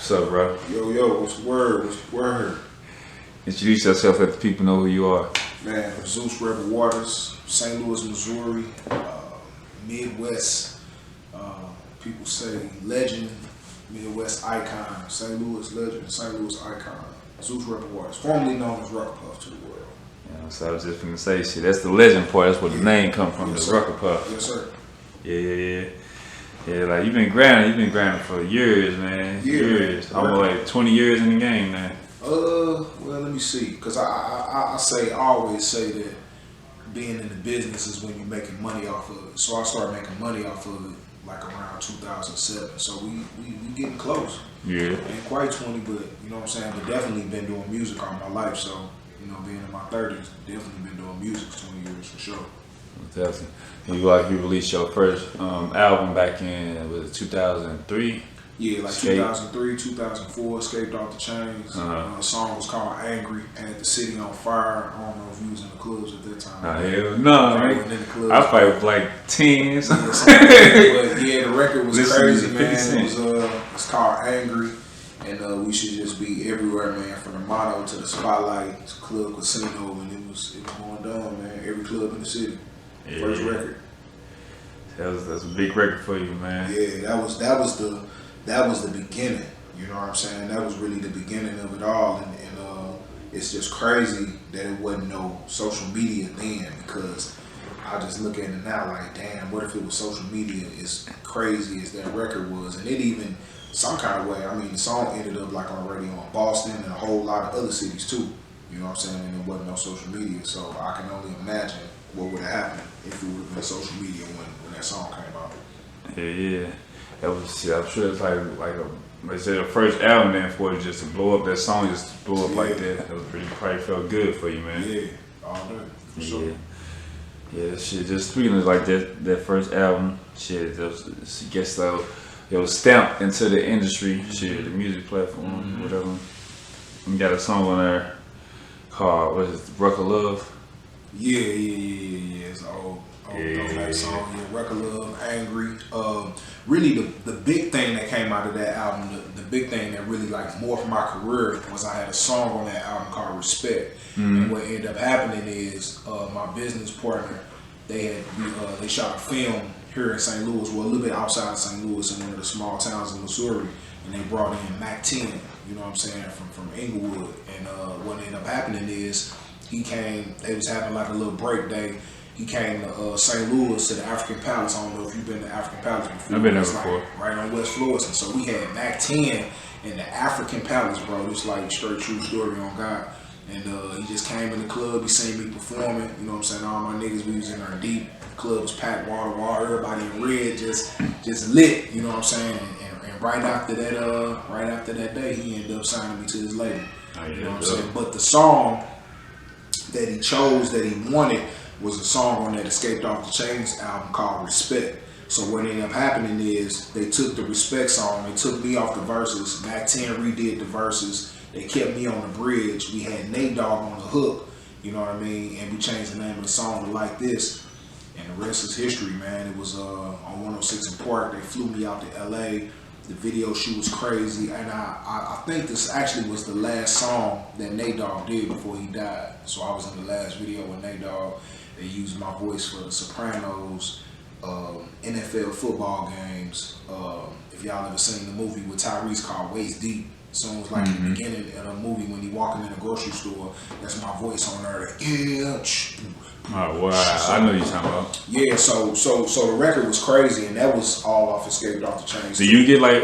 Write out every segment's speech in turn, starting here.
What's up, bro? Yo, what's the word? What's the word? Introduce yourself, let the people know who you are. Man, Zeus Rebel Waters, St. Louis, Missouri, Midwest. People say legend, Midwest icon, St. Louis legend, St. Louis icon. Zeus Rebel Waters, formerly known as Rucker Puff to the world. Yeah, so I was just gonna say, shit, that's the legend part. That's where the name come from, Yes, the sir. Rucker Puff. Yes, sir. Yeah, like you've been grinding for years, man. Yeah, years. man. Almost like 20 years in the game, man. Well, let me see, cause I always say that being in the business is when you're making money off of it. So I started making money off of it like around 2007. So we getting close. Yeah. Ain't quite 20, but you know what I'm saying. But definitely been doing music all my life. So you know, being in my 30s, definitely been doing music for 20 years for sure. Definitely. And you released your first album back in, was it 2003? Yeah, like Escape. 2003, 2004, Escaped Off the Chains. The song was called Angry, had the city on fire. I don't know if you was in the clubs at that time. Hell no, I man. wasn't in the clubs. I probably was like 10 or something. But yeah, the record was Listen to crazy, 50 man. Cent. It was it's called Angry, and we should just be everywhere, man. From the motto to the spotlight to club casino, and it was going down, man. Every club in the city. Yeah. First record. That's a big record for you, man. Yeah, that was the beginning. You know what I'm saying? That was really the beginning of it all, and it's just crazy that it wasn't no social media then, because I just look at it now like, damn, what if it was social media as crazy as that record was? And it even, some kind of way, I mean, the song ended up like on radio in Boston and a whole lot of other cities too. You know what I'm saying? And it wasn't no social media, so I can only imagine what would have happened if it would have been social media when that song came out. Yeah. That was shit. I'm sure it's like they said the first album then for it just to blow up, that song just to blow up like that. That was probably felt good for you, man. Yeah, all day, for sure. Yeah, shit. Just speaking of like that first album, shit. That was, I guess it was stamped into the industry, shit, the music platform, whatever. You got a song on there called what is it, Rucker Love? Yeah. It's an old throwback song. Yeah, Rucker Love, Angry. Really, the big thing that came out of that album, the big thing that really like morphed my career was I had a song on that album called Respect. And what ended up happening is my business partner, they shot a film here in St. Louis, well a little bit outside of St. Louis in one of the small towns in Missouri, and they brought in Mack, you know what I'm saying, from Inglewood. And what ended up happening is he came, they was having like a little break day. He came to St. Louis to the African Palace. I don't know if you've been to African Palace before. I've been there It's before. Like right on West Florissant. So we had Mack 10 in the African Palace, bro. It's like straight true story on God. And he just came in the club. He seen me performing. You know what I'm saying? All my niggas, we was in there deep. The club was packed, wall. Everybody in red, just lit. You know what I'm saying? And right after that day, he ended up signing me to his label. You know what I'm saying? But the song that he chose, that he wanted, was a song on that Escaped Off the Chains album called Respect. So what ended up happening is they took the Respect song, they took me off the verses, Mack 10 redid the verses, they kept me on the bridge, we had Nate Dogg on the hook, you know what I mean, and we changed the name of the song to Like This, and the rest is history, man. It was on 106 in Park. They flew me out to LA. The video shoot was crazy, and I think this actually was the last song that Nate Dogg did before he died. So I was in the last video with Nate Dogg. They used my voice for The Sopranos, NFL football games. If y'all ever seen the movie with Tyrese called Waist Deep, so it was like in the beginning of the movie when he walking in a grocery store, that's my voice on there. Oh wow, I know you're talking about. Yeah, so the record was crazy, and that was all off Escaped Off the Chains. Do you get like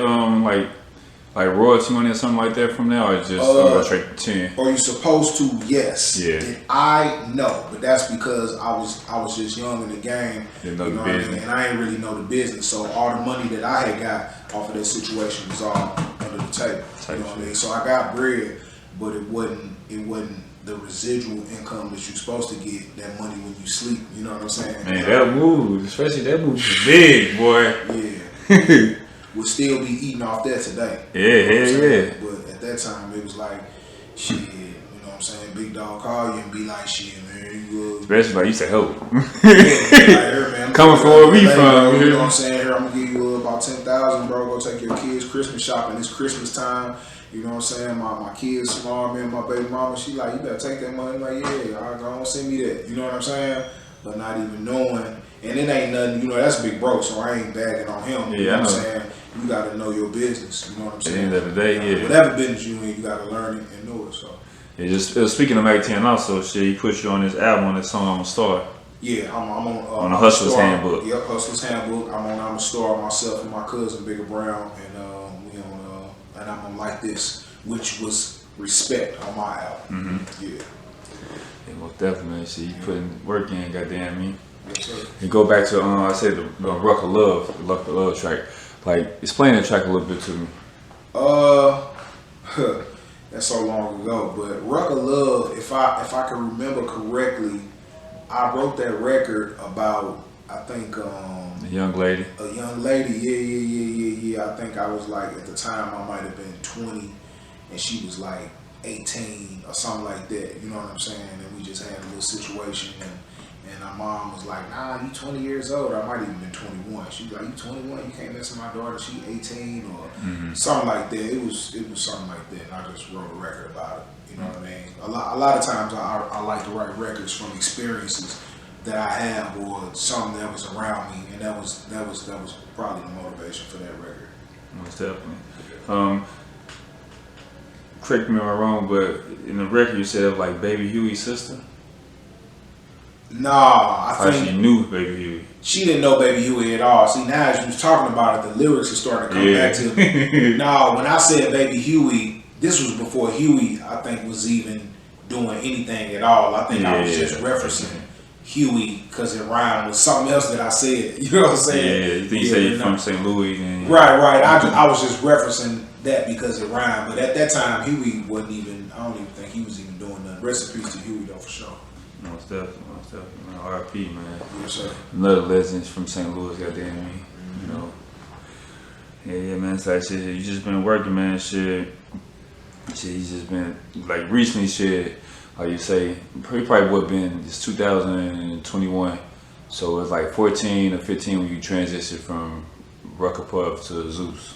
royalty money or something like that from now, or just straight to 10? Are you supposed to? Yes. Yeah. And I know, but that's because I was just young in the game. Didn't know you the know what I mean? business. And I ain't really know the business. So all the money that I had got off of that situation was all under the table. You know what I mean? So I got bread, but it wasn't the residual income that you're supposed to get, that money when you sleep. You know what I'm saying? Man, that move, especially that move is big, boy. Yeah. We'll still be eating off that today. Yeah. But at that time, it was like, shit, you know what I'm saying? Big dog call you and be like, shit, man, you Especially like you said, help. like, here, man, Coming from where we from. You know what I'm saying? Here, I'm gonna give you about about 10,000, bro. Go take your kids Christmas shopping. It's Christmas time. You know what I'm saying? My kids, small man, my baby mama, she like, you better take that money. I'm like, yeah, I don't send me that. You know what I'm saying? But not even knowing, and it ain't nothing. You know, that's big bro, so I ain't bagging on him. You know what I'm saying? You gotta know your business. You know what I'm saying? At the end of the day, yeah. Whatever business you in, you gotta learn it and know it. So. Yeah, just speaking of Mack 10 also, shit, he put you on this album on this song I'm a Star. Yeah, I'm on the Hustler's Handbook. Yep, Hustler's Handbook. I'm a Star, myself and my cousin Bigger Brown, and we on and I'm on Like This, which was Respect on my album. Yeah. Yeah, most definitely. See, you putting work in, goddamn me. Yes, sir. And go back to I said the Ruck of Love, the Ruck of Love track. Like, explain that track a little bit to me. That's so long ago, but Ruck of Love, if I can remember correctly, I wrote that record about, I think, A young lady. A young lady, yeah. I think I was like, at the time I might have been 20 and she was like 18 or something like that, you know what I'm saying? And we just had a little situation and our mom was like, nah, you 20 years old. I might even been 21. She was like, you 21? You can't mess with my daughter. She 18 or something like that. It was something like that. And I just wrote a record about it. You know what I mean? A lot of times I like to write records from experiences that I have or something that was around me, and that was probably the motivation for that record. Most definitely. Correct me if I'm wrong, but in the record you said like Baby Huey's sister. Nah, I think she knew Baby Huey. She didn't know Baby Huey at all. See, now as you was talking about it, the lyrics are starting to come back to me. No, when I said Baby Huey, this was before Huey, I think, was even doing anything at all. I think I was just referencing Huey because it rhymed with something else that I said. You know what I'm saying? Yeah, you think you say you're from St. Louis. And, Right. I was just referencing that because it rhymed. But at that time, Huey wasn't even, I don't even think he was even doing nothing. Rest in peace to Huey, though, for sure. Most definitely, man. R.I.P., man. Yes, sir. Another legend from St. Louis, goddamn me. You know. Yeah, man. It's like shit. You just been working, man. Shit. You just been like recently, shit. Like you say, probably would have been it's 2021. So it's like 14 or 15 when you transitioned from Rucker Puff to Zeus.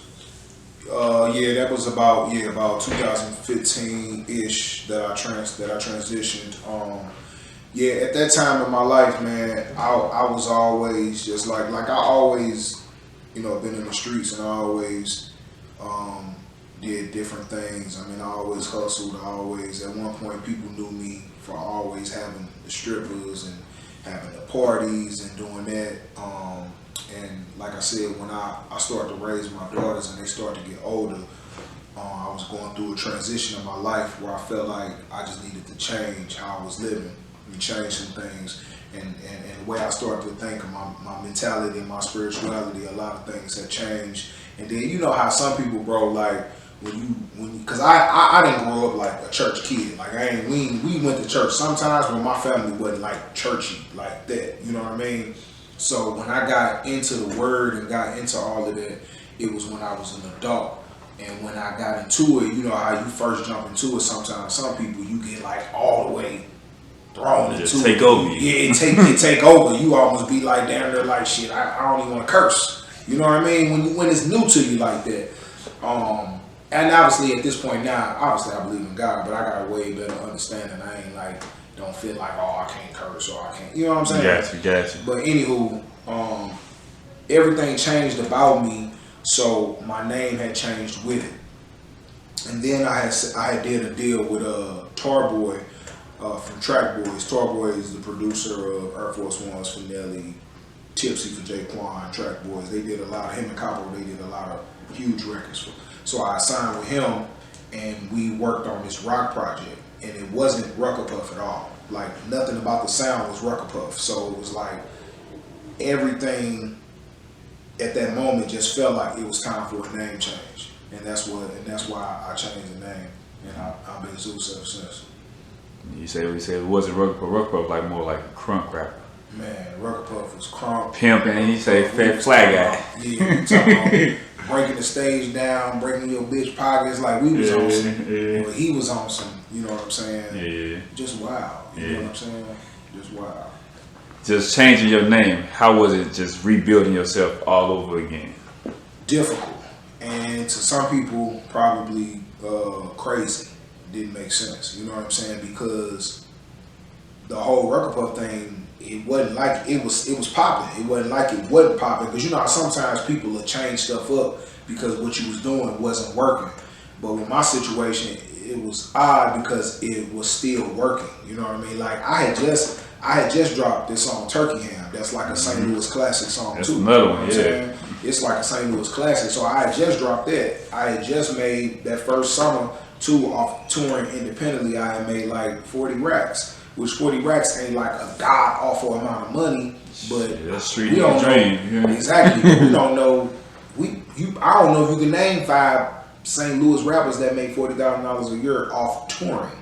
Yeah, that was about 2015 ish that I transitioned. Yeah, at that time in my life, man, I was always just like I always, been in the streets and I always did different things. I mean, I always hustled. At one point, people knew me for always having the strippers and having the parties and doing that. And like I said, when I started to raise my daughters and they started to get older, I was going through a transition in my life where I felt like I just needed to change how I was living. And change some things, and the way I started to think of my mentality and my spirituality, a lot of things have changed. And then you know how some people, bro, like because I didn't grow up like a church kid. Like we went to church sometimes, but my family wasn't like churchy like that. You know what I mean? So when I got into the word and got into all of that, it was when I was an adult. And when I got into it, you know how you first jump into it. Sometimes some people you get like all the way thrown into it. Take over you. Yeah, it take over. You almost be like down there like shit. I don't even want to curse. You know what I mean? When it's new to you like that. And obviously at this point now, obviously I believe in God, but I got a way better understanding. I ain't like don't feel like I can't curse or I can't. You know what I'm saying? Gotcha. But anywho, everything changed about me, so my name had changed with it. And then I had did a deal with Tarboy. From Track Boys. Tarboy is the producer of Air Force Ones for Nelly, Tipsy for Jaquan, Track Boys. They did a lot of him and Capo. They did a lot of huge records. So I signed with him, and we worked on this rock project. And it wasn't Rucker Puff at all. Like nothing about the sound was Rucker Puff. So it was like everything at that moment just felt like it was time for a name change, and that's why I changed the name, and I've been Zeus ever since. You say it wasn't Rucker Puff, like more like a crunk rapper. Man, Rucker Puff was crunk. Pimping, and he say fat flag guy. Yeah, you talking about breaking the stage down, breaking your bitch pockets, like we was on some. But he was on some, you know what I'm saying? Yeah. Just wild. You know what I'm saying? Just wild. Just changing your name, how was it just rebuilding yourself all over again? difficult, and to some people probably crazy. Didn't make sense. You know what I'm saying? Because the whole Record Puff thing, it wasn't like it was popping. It wasn't like it wasn't popping. Because you know how sometimes people will change stuff up because what you was doing wasn't working. But with my situation, it was odd because it was still working. You know what I mean? Like I had just dropped this song Turkey Ham. That's like a St. Louis classic song That's too. another You know one, what I'm yeah. saying? It's like a St. Louis classic. So I had just dropped that. I had just made that first summer off touring independently. I had made like 40 racks, which 40 racks ain't like a god awful amount of money, but yeah, that's street we don't dream. know exactly. We don't know. I don't know if you can name 5 St. Louis rappers that make $40,000 a year off touring.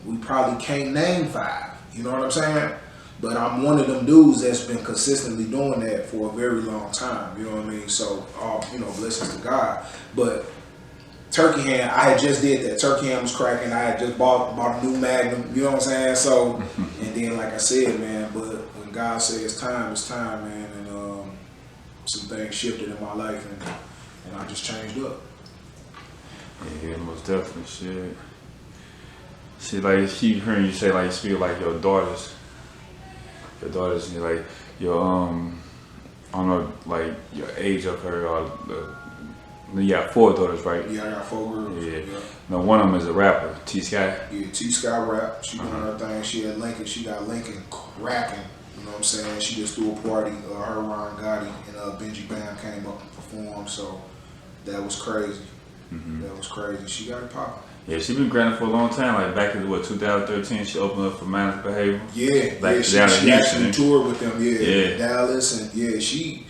We probably can't name 5. You know what I'm saying? But I'm one of them dudes that's been consistently doing that for a very long time. You know what I mean? So, blessings to God. But Turkey Ham, I had just did that. Turkey Ham was cracking. I had just bought a new Magnum. You know what I'm saying? So, and then like I said, man, but when God says it's time, man. And some things shifted in my life, and I just changed up. Yeah, most definitely. Shit, like I keep hearing you say like you feel like your daughters, and like your I don't know, like your age of her or you got 4 daughters, right? Yeah, I got 4 girls. Yeah. No, one of them is a rapper, Skyy. Yeah, Skyy rap. She doing her thing. She at Lincoln. She got Lincoln cracking. You know what I'm saying? She just threw a party. Her, Ron Gotti, and Benji Bam came up and performed. So that was crazy. That was crazy. She got it popping. Yeah, she been grinding for a long time. Like back in 2013, she opened up for Man's Behavior. Yeah, like she actually toured with them. Yeah, Dallas, and yeah, she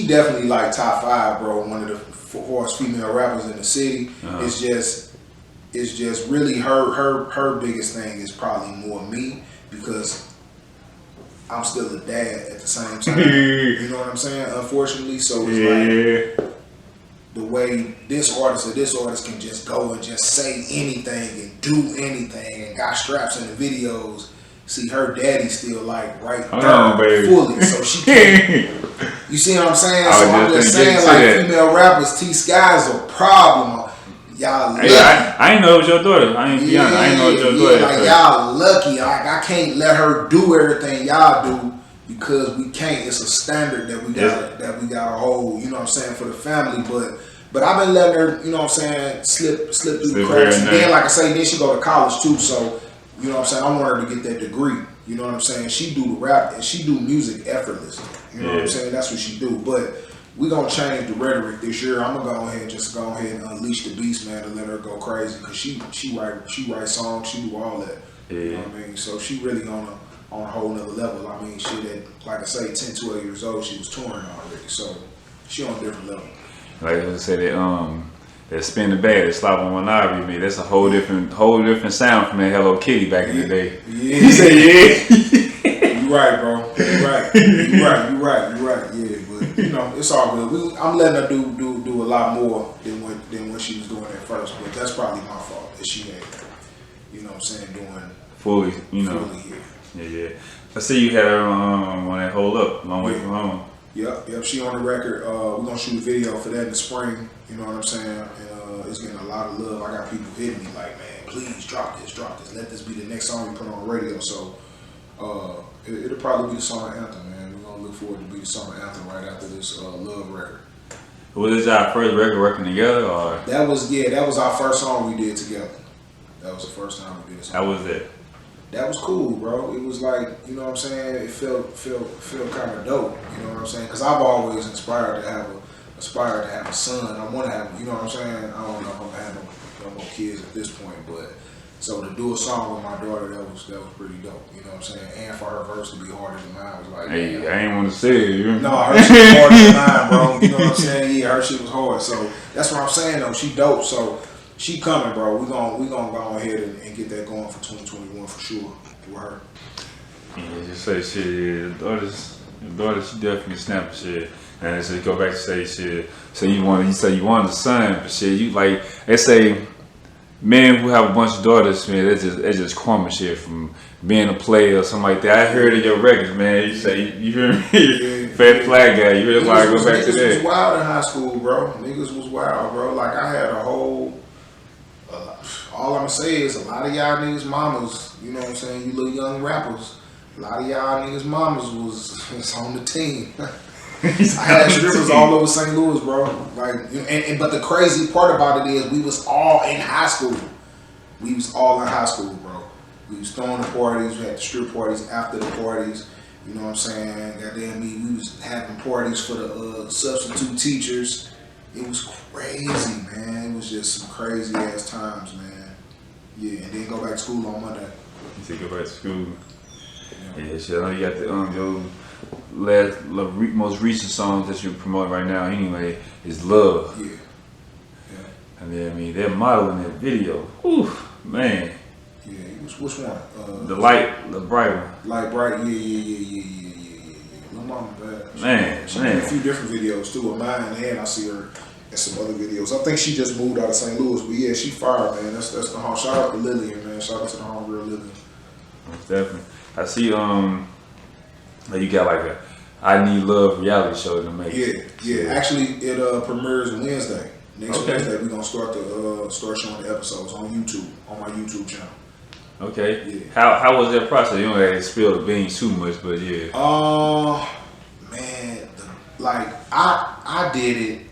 definitely like top 5, bro. One of the 4 female rappers in the city. It's just really her biggest thing is probably more me because I'm still a dad at the same time. You know what I'm saying? Unfortunately, so it's like the way this artist can just go and just say anything and do anything and got straps in the videos. See, her daddy still like right there fully, so she can't. You see what I'm saying? So I'm just saying, like female rappers, Sky's a problem. Y'all lucky. I ain't know it was your daughter. I ain't know it was your daughter. Like y'all lucky. Like I can't let her do everything y'all do because we can't. It's a standard that we got to hold. You know what I'm saying, for the family, But I've been letting her, you know what I'm saying, slip through the cracks. And then, like I say, then she go to college too. So, you know what I'm saying, I want her to get that degree. You know what I'm saying? She do the rap and she do music effortlessly. You know what I'm saying? That's what she do. But we gonna change the rhetoric this year. I'm gonna go ahead and unleash the beast, man, and let her go crazy because she write songs, she do all that. Yeah. You know what I mean? So she really on a whole nother level. I mean, she at, like I say, 10, 12 years old, she was touring already. So she on a different level. Like I said, that spin the bag, that slap on one eye, man, that's a whole different sound from that Hello Kitty back in the day. Yeah. He said, yeah. You right, bro. You right. Yeah, but you know, it's all good. I'm letting her do a lot more than what she was doing at first. But that's probably my fault that she ain't, you know what I'm saying, doing fully, you know. Fully, yeah. I see you had her on that Hold Up, Long Way From Home. Yep. She on the record. We're gonna shoot a video for that in the spring. You know what I'm saying? And it's getting a lot of love. I got people hitting me like, man, please drop this. Let this be the next song we put on the radio. So it'll probably be the summer anthem, man. We're gonna look forward to be the summer anthem right after this Love record. Was this our first record working together, or? That was our first song we did together. That was the first time we did a song. How was it? That was cool, bro. It was like, you know what I'm saying? It felt kind of dope. You know what I'm saying? Because I've always aspired to have a son. I want to have, you know what I'm saying? I don't know if I'm gonna have no more kids at this point, but so to do a song with my daughter, that was pretty dope. You know what I'm saying? And for her verse to be harder than mine was like, hey, I ain't want to say it. No, her shit was harder than mine, bro. You know what I'm saying? Yeah, her shit was hard. So that's what I'm saying, though. She dope. So she coming, bro. We gonna go ahead and get that going for 2021 for sure with her. Yeah, just say shit. Your daughter, she definitely snapping shit. And just go back to say shit. So you say you want a son, but shit, you like they say men who have a bunch of daughters, man, they just crumble shit from being a player or something like that. I heard of your records, man. You say you hear me, fat flag guy. You really want to go back to that? Niggas was wild in high school, bro. Niggas was wild, bro. Like I had a whole. All I'm gonna say is a lot of y'all niggas mamas. You know what I'm saying? You little young rappers. A lot of y'all niggas mamas was on the team. I had strippers all over St. Louis, bro. Like, but the crazy part about it is we was all in high school. We was all in high school, bro. We was throwing the parties. We had the strip parties after the parties. You know what I'm saying? Goddamn me, we was having parties for the substitute teachers. It was crazy, man. It was just some crazy ass times, man. Yeah, and then go back to school on Monday. You said go back to school. Yeah, shit. I know you got the most recent songs that you're promoting right now. Anyway, is Love. Yeah. And then I mean they're modeling that video. Whew, man. Yeah. Which one? The bright one. Light bright. Yeah. My mama bad. Man. She did a few different videos too of mine, and I see her in some other videos. I think she just moved out of St. Louis, but yeah, she fired, man. That's the home. Shout out to Lillian, man. Shout out to the home girl Lillian. Definitely. I see you got like a I Need Luv reality show to make. Yeah. Actually, it premieres Wednesday. Next Okay. Wednesday, we're gonna start showing the episodes on YouTube, on my YouTube channel. Okay. Yeah. How was that process? You don't have to spill the beans too much, but yeah. Man, I did it,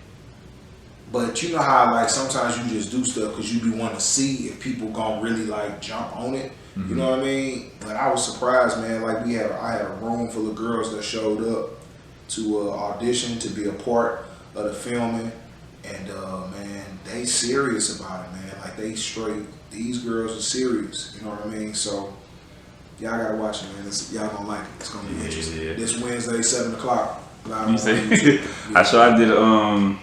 but you know how like sometimes you just do stuff because you be wanting to see if people gonna really like jump on it. Mm-hmm. You know what I mean? But I was surprised, man. Like I had a room full of girls that showed up to audition to be a part of the filming, and man, they serious about it, man. Like they straight. These girls are serious. You know what I mean? So y'all gotta watch it, man. Y'all gonna like it. It's gonna be interesting. Yeah. This Wednesday, 7:00. You say? I did an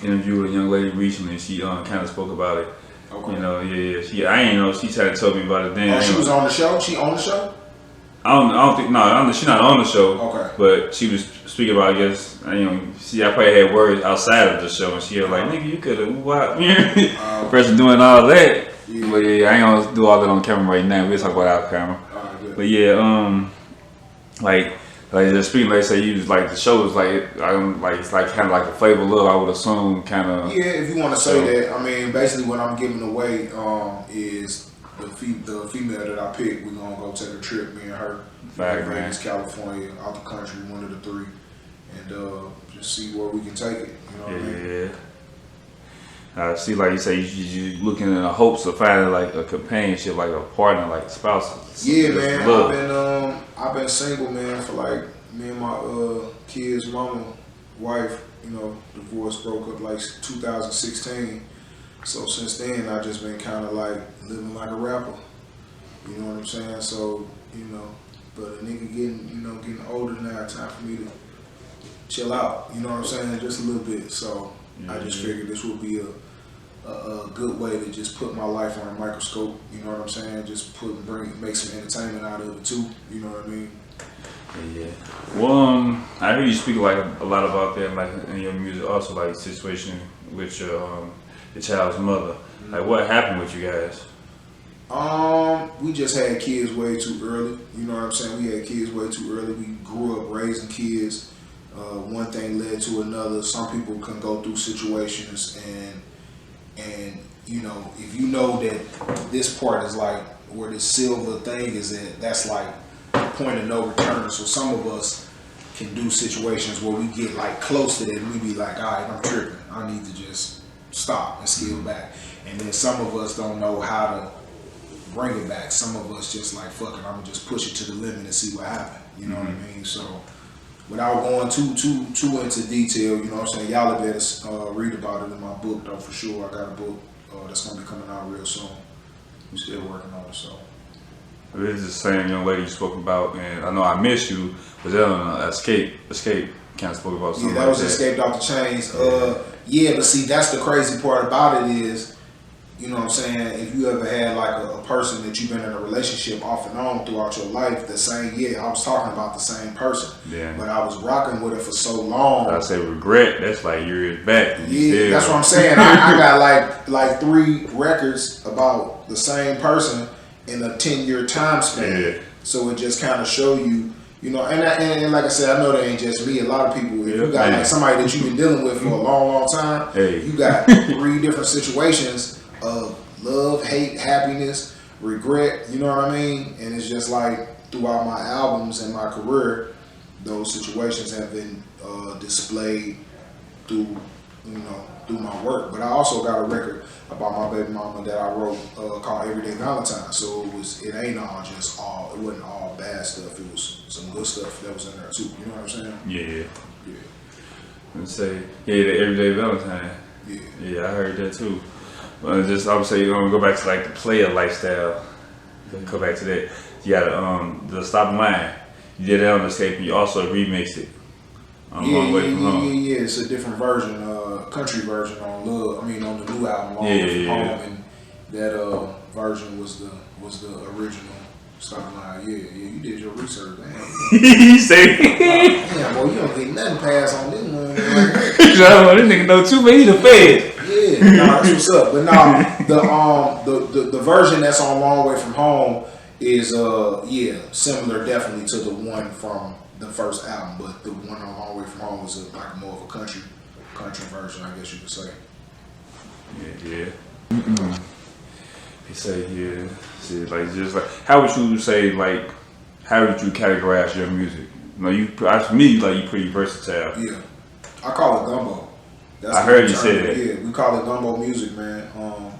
interview with a young lady recently, and she kind of spoke about it. Okay. You know, yeah. I ain't know. She tried to tell me about it then. Oh, she was on the show. She on the show? I don't think. No, she's not on the show. Okay. But she was speaking about. I guess I probably had words outside of the show, and she was like, "Nigga, you could have what?" Person doing all that. Yeah. But yeah, I ain't gonna do all that on camera right now. We'll talk about it off camera. Good. But yeah, like just speaking, like say you was like the show was like it's like kind of like a flavor of love. I would assume kind of. Yeah, if you want to say that, I mean, basically what I'm giving away is the female that I picked. We're gonna go take a trip, me and her, Vegas, California, out the country, one of the three, and just see where we can take it. You know what I mean? Yeah. I see, like you say, you looking in the hopes of finding like a companionship, like a partner, like a spouse. Yeah, man. I've been single, man, for like me and my kids' mama, wife. You know, divorce broke up like 2016. So since then, I just been kind of like living like a rapper. You know what I'm saying? So but a nigga getting older now, time for me to chill out. You know what I'm saying? Just a little bit. So I just figured this would be a good way to just put my life on a microscope. You know what I'm saying? Just make some entertainment out of it too. You know what I mean? Yeah. Well, I heard you speak like a lot about that, like in your music, also like situation with your child's mother. Mm-hmm. Like, what happened with you guys? We just had kids way too early. You know what I'm saying? We had kids way too early. We grew up raising kids. One thing led to another. Some people can go through situations and if you know that this part is like where the silver thing is at, that's like the point of no return. So some of us can do situations where we get like close to that and we be like, all right, I'm tripping. I need to just stop and scale back. And then some of us don't know how to bring it back. Some of us just like, fuck it, I'm gonna just push it to the limit and see what happens. You know what I mean? So without going too into detail, you know what I'm saying? Y'all better read about it in my book though, for sure. I got a book that's gonna be coming out real soon. I'm still working on it, so. This is the same young lady you spoke about, and I know I Miss You. Was that on Escape? Kind of spoke about something. Yeah, that was Escaped Off the Chains. Yeah, but see, that's the crazy part about it is you know what I'm saying, if you ever had like a person that you've been in a relationship off and on throughout your life, the same, I was talking about the same person. Yeah. But I was rocking with her for so long. I say regret, that's like years back. Yeah, that's what I'm saying. I got like 3 records about the same person in a 10-year time span. Yeah. So it just kind of show you, you know, and like I said, I know that ain't just me. A lot of people, if you got like somebody that you've been dealing with for a long, long time, you got 3 different situations of love, hate, happiness, regret, you know what I mean? And it's just like throughout my albums and my career, those situations have been displayed through, you know, through my work. But I also got a record about my baby mama that I wrote called Everyday Valentine. So it wasn't all bad stuff. It was some good stuff that was in there too. You know what I'm saying? Yeah. Let's say, the Everyday Valentine. Yeah, I heard that too. But just, I would say, go back to like the player lifestyle. Go back to that. You got the Stop and Line. You did that on the Escape, and you also remixed it. Long Way From Home. Yeah. It's a different version, country version on Love. I mean, on the new album, Long Way From Home, and that version was the original Stop and Line. Yeah. You did your research, man. You say, damn, boy, you don't think nothing pass on this one. Like, this nigga know too many. He the Fed. Yeah, that's what's up. But the version that's on Long Way From Home is similar definitely to the one from the first album, but the one on Long Way From Home is like more of a country version, I guess you could say. Yeah. He say see, like, just like, how would you say, like, how would you categorize your music? You know, for me, like, you pretty versatile. Yeah, I call it gumbo. I heard you say that. Yeah, we call it gumbo music, man. I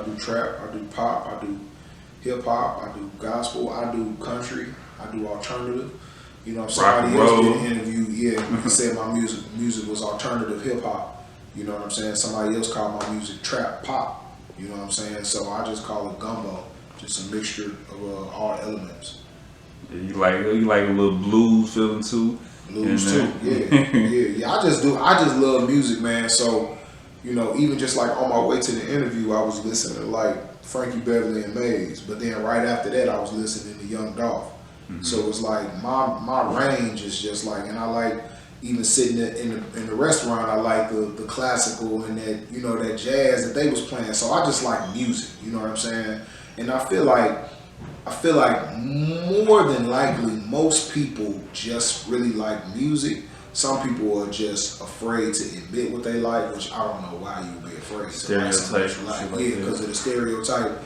do trap, I do pop, I do hip hop, I do gospel, I do country, I do alternative. You know, if somebody else did an interview, he said my music was alternative hip hop. You know what I'm saying? Somebody else called my music trap pop. You know what I'm saying? So I just call it gumbo, just a mixture of all elements. Yeah, you like a little blues feeling too. Blues too, yeah. I just love music, man. So, you know, even just like on my way to the interview, I was listening to like Frankie Beverly and Maze, but then right after that, I was listening to Young Dolph. Mm-hmm. So it's like my range is just like, and I like even sitting in the restaurant, I like the classical and that, you know, that jazz that they was playing. So I just like music, you know what I'm saying? And I feel like more than likely most people just really like music. Some people are just afraid to admit what they like, which I don't know why you'd be afraid to like something you like. Yeah, because of the stereotype.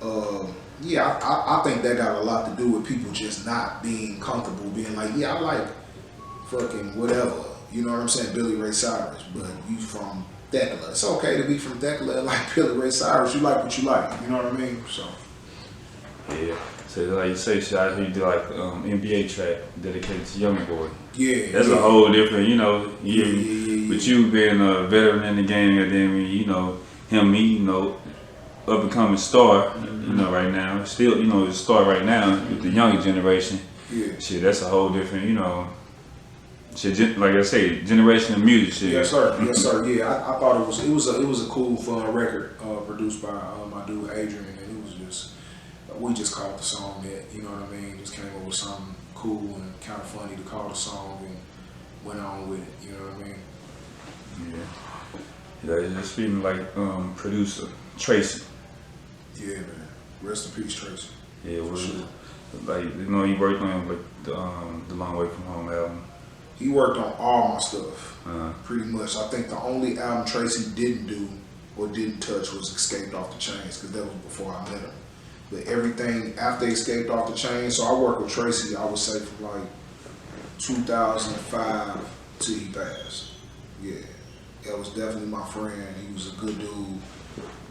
I think that got a lot to do with people just not being comfortable, being like, I like fucking whatever. You know what I'm saying? Billy Ray Cyrus, but you from Thekla. It's okay to be from Thekla and like Billy Ray Cyrus. You like what you like. You know what I mean? So. Yeah. So like you say, I hear you do like NBA track dedicated to Young Boy. Yeah. That's a whole different, you know. But you being a veteran in the game, and then you know him, up and coming star, you know, right now. Still, you know, a star right now with the younger generation. Yeah. Shit, that's a whole different, you know. Shit, like I say, generation of music. Shit. Yes, sir. Yeah, I thought it was a cool, fun record produced by my dude Adrian, and it was just. We just called the song that, you know what I mean? Just came up with something cool and kind of funny to call the song and went on with it, you know what I mean? Yeah, just feeling like producer Tracy. Yeah, man. Rest in peace, Tracy. Yeah, sure. Like, you know, he worked on like the Long Way From Home album. He worked on all my stuff, pretty much. I think the only album Tracy didn't do or didn't touch was Escaped Off the Chains, because that was before I met him. But everything after Escaped Off the Chain, so I worked with Tracy, I would say, from like 2005 till he passed. Yeah, that was definitely my friend. He was a good dude,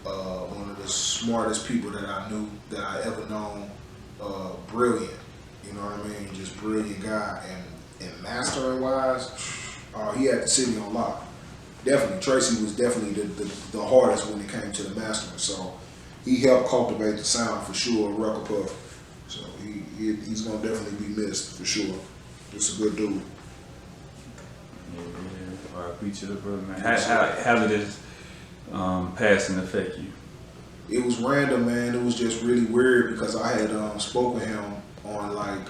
one of the smartest people that I knew, that I ever known. Brilliant, you know what I mean? Just brilliant guy. And mastering wise, he had the city on lock. Definitely, Tracy was definitely the hardest when it came to the mastering. So. He helped cultivate the sound for sure, Rucker Puff. So he's gonna definitely be missed for sure. Just a good dude. Yeah. I appreciate it, brother, man. How did this passing affect you? It was random, man. It was just really weird because I had spoke with him on like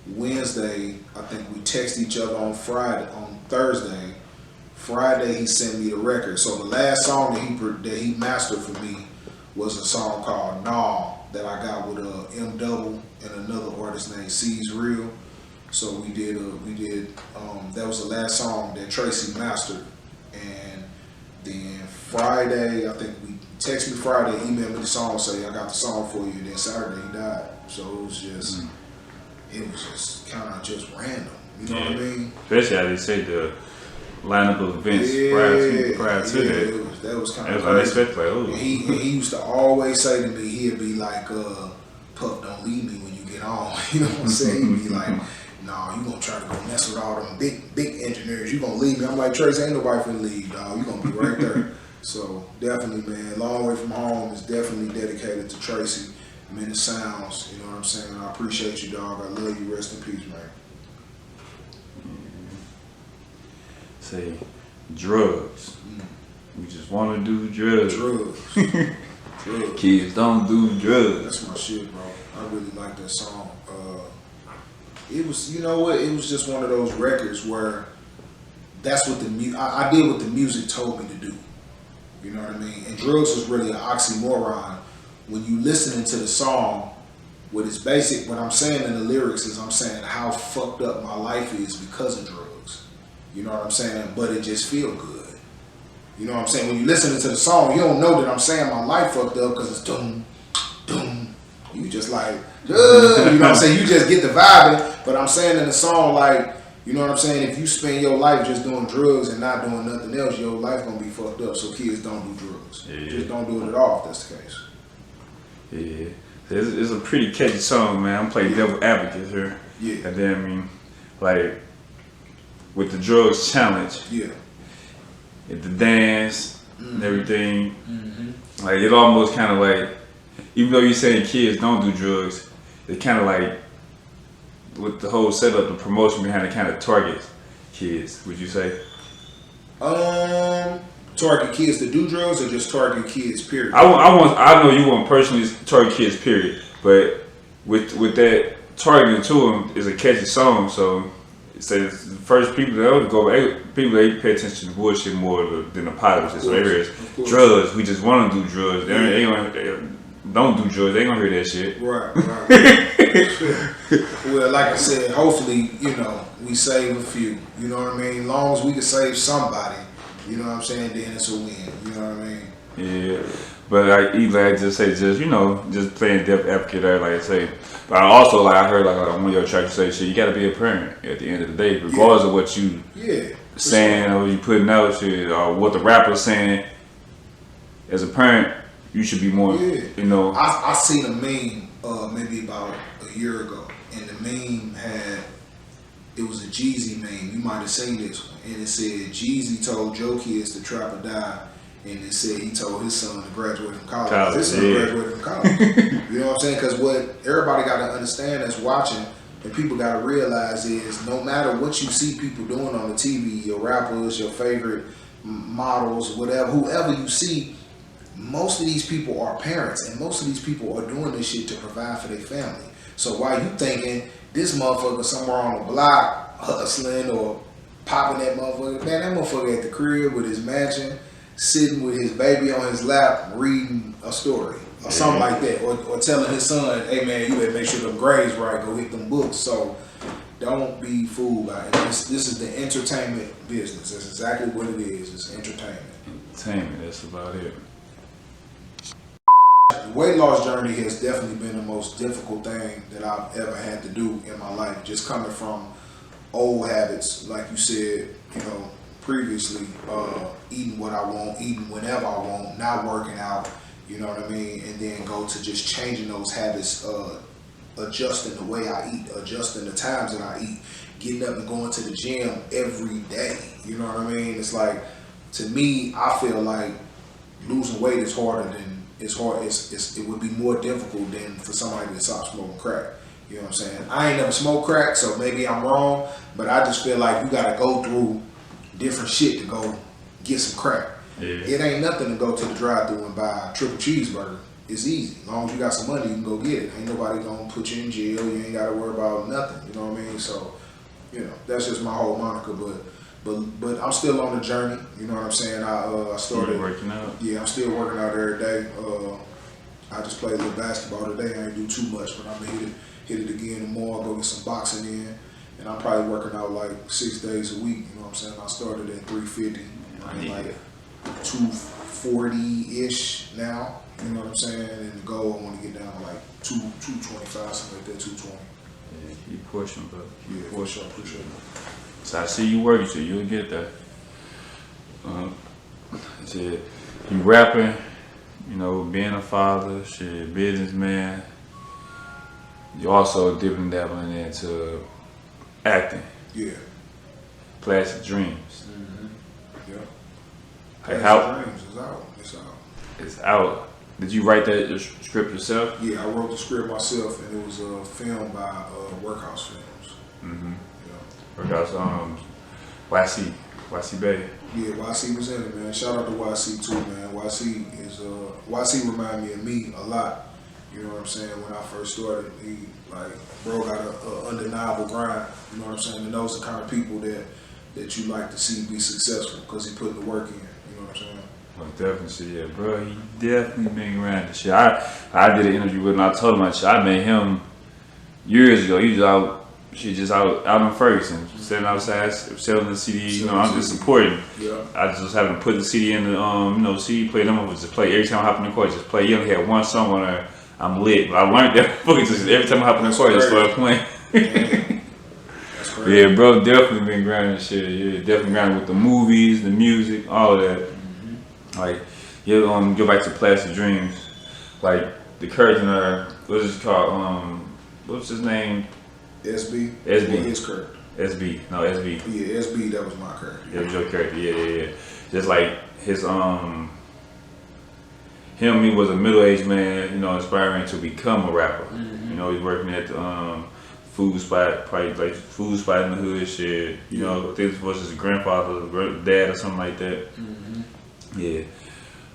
Wednesday. I think we texted each other on Thursday. Friday he sent me the record. So the last song that he mastered for me was a song called "Nah" that I got with M Double and another artist named Zeus Rebel. So we did that was the last song that Tracy mastered, and then Friday I think we text me Friday, email me the song, say I got the song for you. And then Saturday he died. So it was just kind of just random. You know what I mean? Especially how they say the lineup of events prior to that. That was kind of unexpected. Like, oh. He used to always say to me, he'd be like, "Puff, don't leave me when you get on." You know what I'm saying? He'd be like, "Nah, you gonna try to go mess with all them big engineers. You gonna leave me?" I'm like, "Trace, ain't nobody finna leave, dog. You gonna be right there." So definitely, man, Long Way From Home is definitely dedicated to Tracy. Many Sounds, you know what I'm saying? I appreciate you, dog. I love you. Rest in peace, man. Say, drugs. We just want to do drugs. Drugs. Kids don't do drugs. That's my shit, bro. I really like that song. It was, you know what? It was just one of those records where that's what I did what the music told me to do. You know what I mean? And drugs was really an oxymoron. When you listening to the song, what I'm saying in the lyrics is I'm saying how fucked up my life is because of drugs. You know what I'm saying? But it just feel good. You know what I'm saying? When you listening to the song, you don't know that I'm saying my life fucked up because it's doom, doom. You just like, you know what I'm saying? You just get the vibe. But I'm saying in the song, like, you know what I'm saying? If you spend your life just doing drugs and not doing nothing else, your life gonna be fucked up. So kids, don't do drugs. Yeah. Just don't do it at all if that's the case. Yeah. It's a pretty catchy song, man. I'm playing devil advocate here. Yeah. And then, I mean, like, with the drugs challenge. Yeah. The dance and everything. Like, it almost kind of like, even though you're saying kids don't do drugs, it kind of like, with the whole setup, the promotion behind it kind of targets kids, would you say? Target kids to do drugs or just target kids, period? I know you want personally target kids, period. But with that targeting to them is a catchy song, so it says the first people that they pay attention to bullshit more than the positives. So there is drugs. We just want to do drugs. They don't do drugs. They ain't gonna hear that shit. Right. Well, like I said, hopefully, you know, we save a few. You know what I mean? As long as we can save somebody, you know what I'm saying, then it's a win. You know what I mean? Yeah. But like Eli just playing devil's advocate there, like I say. But I also I heard on one of your tracks say shit, you gotta be a parent at the end of the day, regardless of what you saying or you putting out shit or what the rapper's saying. As a parent, you should be more you know. I seen a meme maybe about a year ago, and the meme it was a Jeezy meme. You might have seen this one. And it said Jeezy told Joe kids to trap or die. And it said he told his son to graduate from college. His son graduated from college. You know what I'm saying? Because what everybody got to understand that's watching and people got to realize is no matter what you see people doing on the TV, your rappers, your favorite models, whatever, whoever you see, most of these people are parents. And most of these people are doing this shit to provide for their family. So while you thinking this motherfucker somewhere on the block hustling or popping that motherfucker, man, that motherfucker at the crib with his mansion, sitting with his baby on his lap, reading a story or something like that, or telling his son, "Hey man, you better make sure them grades right. Go hit them books." So don't be fooled by it. This is the entertainment business. That's exactly what it is. It's entertainment. Entertainment. That's about it. The weight loss journey has definitely been the most difficult thing that I've ever had to do in my life. Just coming from old habits, like you said, you know, previously, eating what I want, eating whenever I want, not working out, you know what I mean? And then go to just changing those habits, adjusting the way I eat, adjusting the times that I eat, getting up and going to the gym every day. You know what I mean? It's like, to me, I feel like losing weight is harder than, it would be more difficult than for somebody to stop smoking crack. You know what I'm saying? I ain't never smoked crack, so maybe I'm wrong, but I just feel like you gotta go through different shit to go get some crack. Yeah. It ain't nothing to go to the drive-thru and buy a triple cheeseburger. it's easy. As long as you got some money, you can go get it. Ain't nobody gonna put you in jail. You ain't gotta worry about nothing. You know what I mean? So, you know, that's just my whole moniker. But I'm still on the journey. You know what I'm saying? I started working out. Yeah, I'm still working out every day. I just played a little basketball today. I ain't do too much, but I'm gonna hit it again tomorrow. Go get some boxing in, and I'm probably working out like 6 days a week. You know what I'm saying? I started at 350. I'm like 240-ish now. You know what I'm saying? And the goal, I want to get down to like 225, something like that, 220. Yeah, keep pushing, bro. Yeah, for sure. So I see you working, so you'll get there. Shit, you rapping, you know, being a father, shit, businessman. You also dipping dabbling into acting. Yeah. Plastic Dreams. Yeah. Like Plastic Dreams is out. It's out. It's out. Did you write that script yourself? Yeah, I wrote the script myself, and it was filmed by Workhouse Films. Yeah. Workhouse, YC Bay. Yeah, YC was in it, man. Shout out to YC too, man. YC remind me of me a lot. You know what I'm saying? When I first started, bro got a undeniable grind. You know what I'm saying? And those are the kind of people that you like to see be successful because he put the work in. You know what I'm saying? Well, definitely, yeah, bro. He definitely been around the shit. I did an interview with him. I told him my shit. I met him years ago. He was out in Ferguson, sitting outside, selling the CD. You know, I'm just supporting. Yeah. I just having to put the CD in the CD player. Them was just play every time I hop in the car. Just play. He only had one song on there. I'm lit. But I learned that fucking just every time I hop in the car, just started playing. That's crazy. Yeah, bro, definitely been grinding shit. Yeah, definitely grinding with the movies, the music, all of that. Like, you go back to Plastic Dreams, like the curtain, what is it called? What's his name? SB. SB. Well, his character. SB. No, SB. Yeah, SB. That was my character. Yeah, was your character. Yeah. Just like his he was a middle-aged man, you know, aspiring to become a rapper. You know, he's working at the food spot, probably like food spot in the hood, shit. You know, I think it was his grandfather, dad, or something like that. Yeah,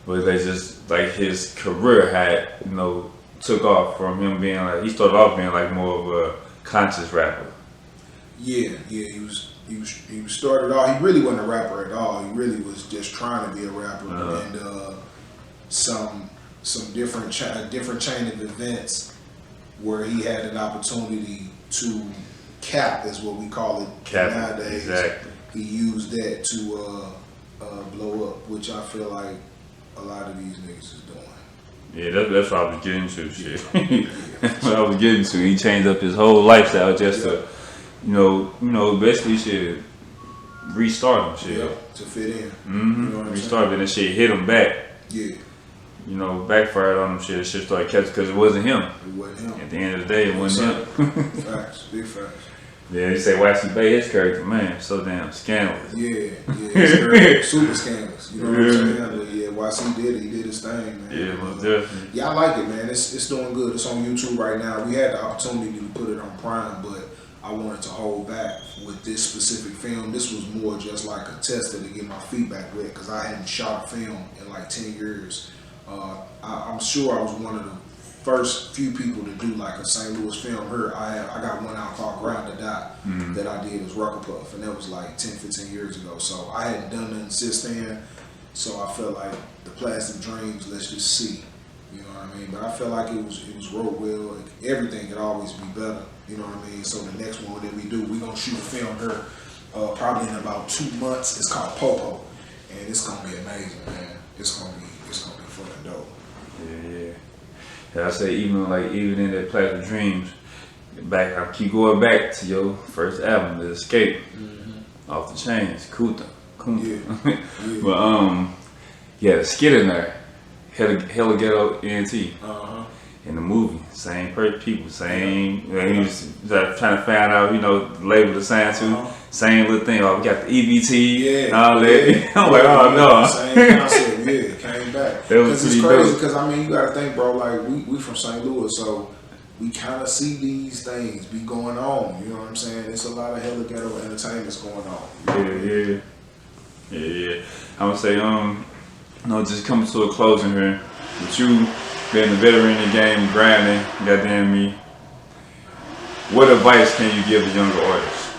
but they just like his career had, you know, took off from him being like, he started off being like more of a conscious rapper. Yeah, he started off. He really wasn't a rapper at all. He really was just trying to be a rapper, and some different chain of events where he had an opportunity to cap, is what we call it nowadays. Exactly. He used that to blow up, which I feel like a lot of these niggas is doing. Yeah, that's what I was getting to, shit. That's what I was getting to. He changed up his whole lifestyle just to, you know, basically shit, restart him, shit. Yeah, to fit in. You know what I'm restart it and shit hit him back. Yeah. You know, backfired on him, shit started catching because it wasn't him. It wasn't him. At the end of the day, it wasn't him. Facts, big facts. Yeah, you say YC Bay, his character, man, so damn scandalous. Yeah, his character, super scandalous. You know what I'm saying? But yeah, YC did it. He did his thing, man. Yeah, most definitely. Yeah, I like it, man. It's doing good. It's on YouTube right now. We had the opportunity to put it on Prime, but I wanted to hold back with this specific film. This was more just like a tester to get my feedback with, because I hadn't shot a film in like 10 years. I'm sure I was one of the first few people to do like a St. Louis film here. I got one out called Ground to Die that I did as Rucker Puff, and that was like 10, 15 years ago. So I hadn't done nothing since then. So I felt like the Plastic Dreams, let's just see. You know what I mean? But I felt like it was wrote well. Everything could always be better. You know what I mean? So the next one that we do, we're gonna shoot a film here probably in about 2 months. It's called Popo, and it's gonna be amazing, man. It's gonna be fucking dope. Yeah, I say even in that Plastic Dreams, I keep going back to your first album, The Escape, Off the Chains, Kuta. Yeah. But yeah, the skit in there, Hella Ghetto ENT. In the movie, same people, same. He was trying to find out, you know, the label to sign to. Same little thing. Oh, we got the EBT and all that. I'm like, oh no. Same concept, came back. Because it's crazy. Because I mean, you got to think, bro. Like we from St. Louis, so we kind of see these things be going on. You know what I'm saying? It's a lot of Hella Ghetto entertainments going on. Yeah. I'm gonna say, just coming to a closing here with you. being a veteran in the game, grinding, goddamn me. What advice can you give to younger artists?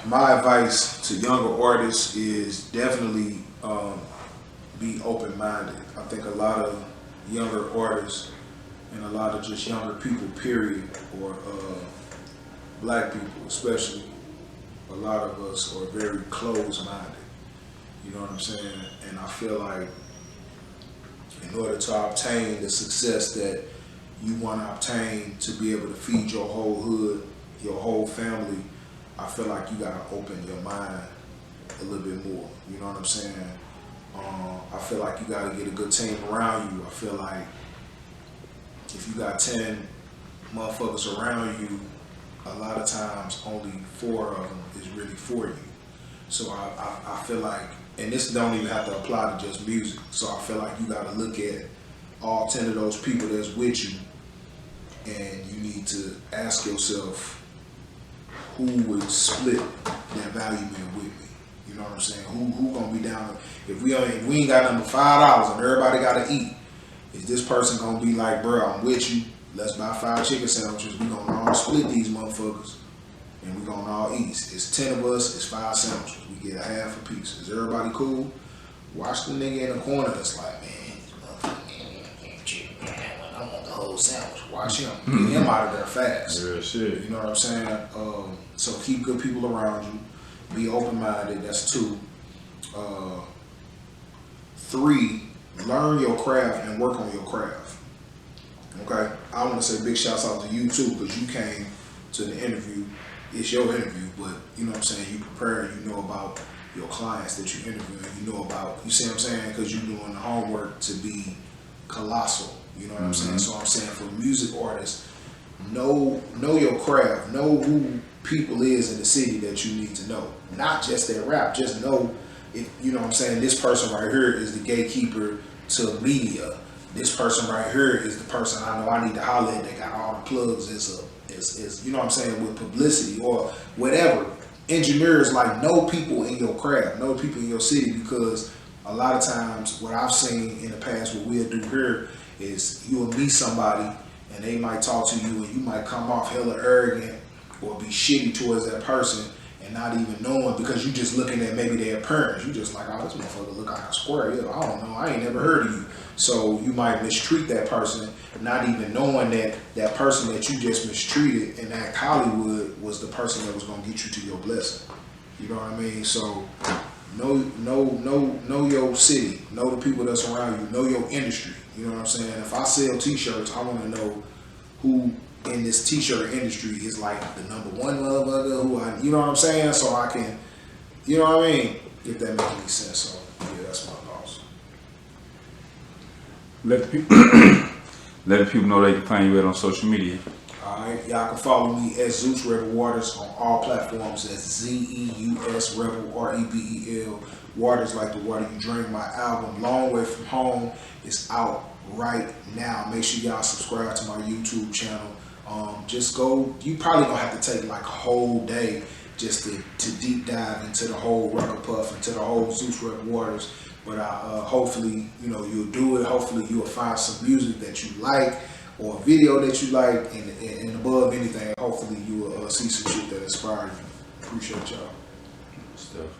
My advice to younger artists is definitely be open-minded. I think a lot of younger artists and a lot of just younger people, period, or black people especially, a lot of us are very closed-minded. You know what I'm saying? And I feel like in order to obtain the success that you want to obtain to be able to feed your whole hood, your whole family, I feel like you gotta open your mind a little bit more. You know what I'm saying? I feel like you gotta get a good team around you. I feel like if you got 10 motherfuckers around you, a lot of times only 4 of them is really for you. So I feel like, and this don't even have to apply to just music. So I feel like you gotta look at all 10 of those people that's with you, and you need to ask yourself, who would split that value meal with me? You know what I'm saying? Who gonna be down? If we ain't got nothing but $5 and everybody gotta eat, is this person gonna be like, bro, I'm with you, let's buy 5 chicken sandwiches, we gonna all split these motherfuckers and we gonna all eat. It's 10 of us, it's 5 sandwiches, we get a half a piece. Is everybody cool? Watch the nigga in the corner that's like, man, this motherfucker can't chicken, I want the whole sandwich. Watch him. Get him out of there fast. Real shit. You know what I'm saying? So keep good people around you. Be open-minded. That's 2. 3, learn your craft and work on your craft. Okay? I want to say big shouts out to you too, because you came to the interview. It's your interview, but you know what I'm saying? You prepare, you know about your clients that you interview, and you know about, you see what I'm saying? Because you're doing the homework to be colossal. You know what I'm saying? So I'm saying for music artists, know your craft, know who people is in the city that you need to know. Not just their rap, just know if, you know what I'm saying, this person right here is the gatekeeper to media. This person right here is the person I know I need to holler at that got all the plugs is you know what I'm saying, with publicity or whatever. Engineers, like, know people in your craft, know people in your city, because a lot of times what I've seen in the past, what we'll do here is you'll meet somebody and they might talk to you and you might come off hella arrogant or be shitty towards that person and not even knowing, because you just looking at maybe their appearance. You just like, oh, this motherfucker look like a square. Yeah, I don't know. I ain't never heard of you. So you might mistreat that person, not even knowing that that person that you just mistreated in Act Hollywood was the person that was going to get you to your blessing. You know what I mean? So know your city, know the people that's around you, know your industry. You know what I'm saying? If I sell t-shirts, I want to know who in this t-shirt industry is like the #1 motherfucker, who I, you know what I'm saying? So I can, you know what I mean? If that makes any sense. So yeah, that's my thoughts. Let the people know they can find you on social media. Alright, y'all can follow me at Zeus Rebel Waters on all platforms. That's ZEUS Rebel REBEL. Waters like the water you drink. My album Long Way From Home is out right now. Make sure y'all subscribe to my YouTube channel. Just go, you probably gonna have to take like a whole day just to deep dive into the whole Rucker Puff, into the whole Zeus Rebel Waters. But hopefully, you know, you'll do it. Hopefully you'll find some music that you like, or a video that you like, and above anything, hopefully you will see some shit that inspires you. Appreciate y'all. Stuff.